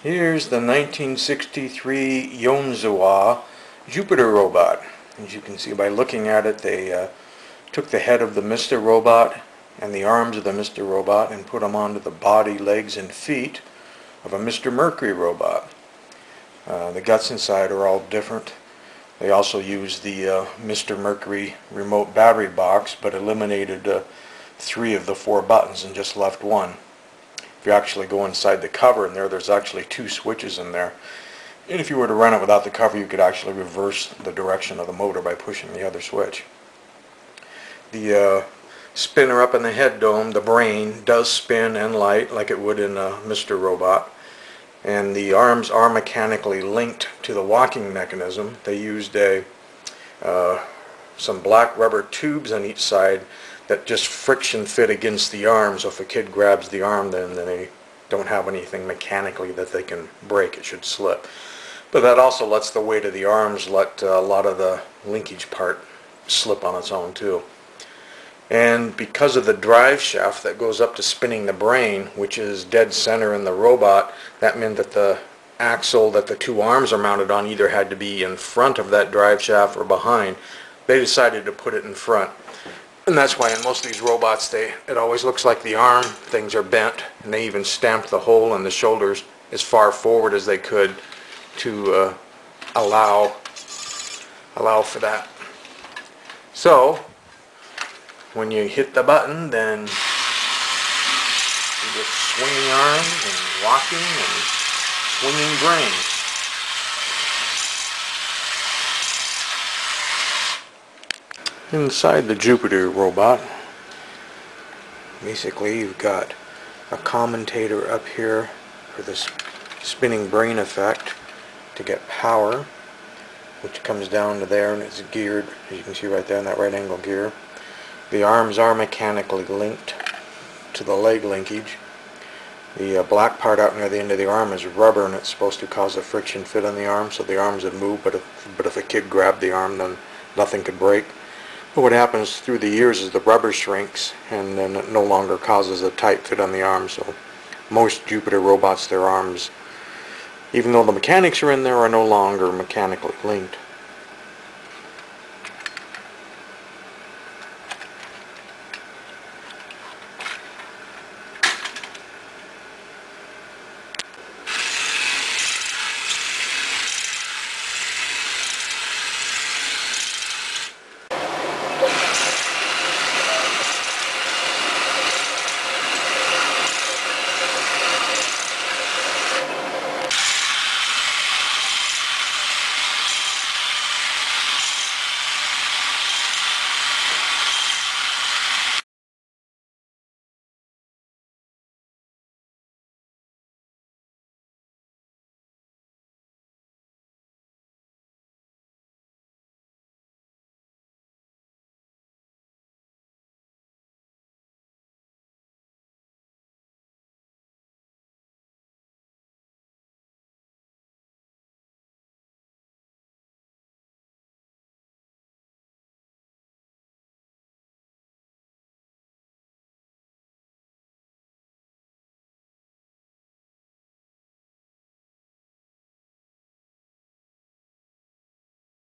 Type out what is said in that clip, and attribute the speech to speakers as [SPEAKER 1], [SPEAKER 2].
[SPEAKER 1] Here's the 1963 Yonezawa Jupiter robot. As you can see by looking at it, they took the head of the Mr. Robot and the arms of the Mr. Robot and put them onto the body, legs, and feet of a Mr. Mercury robot. The guts inside are all different. They also used the Mr. Mercury remote battery box, but eliminated 3 of the 4 buttons and just left one. If you actually go inside the cover in there, there's actually 2 switches in there. And if you were to run it without the cover, you could actually reverse the direction of the motor by pushing the other switch. The spinner up in the head dome, the brain, does spin and light like it would in a Mr. Robot. And the arms are mechanically linked to the walking mechanism. They used some black rubber tubes on each side that just friction fit against the arm, so if a kid grabs the arm then they don't have anything mechanically that they can break. It should slip. But that also lets the weight of the arms let a lot of the linkage part slip on its own too. And because of the drive shaft that goes up to spinning the brain, which is dead center in the robot, that meant that the axle that the 2 arms are mounted on either had to be in front of that drive shaft or behind. They decided to put it in front. And that's why in most of these robots it always looks like the arm things are bent, and they even stamped the hole in the shoulders as far forward as they could to allow for that. So when you hit the button, then you get swinging arms and walking and swinging brains. Inside the Jupiter robot, basically you've got a commutator up here for this spinning brain effect to get power, which comes down to there, and it's geared, as you can see right there in that right angle gear. The arms are mechanically linked to the leg linkage. The black part out near the end of the arm is rubber, and it's supposed to cause a friction fit on the arm, so the arms would move, but if a kid grabbed the arm, then nothing could break. But what happens through the years is the rubber shrinks, and then it no longer causes a tight fit on the arm. So most Jupiter robots, their arms, even though the mechanics are in there, are no longer mechanically linked.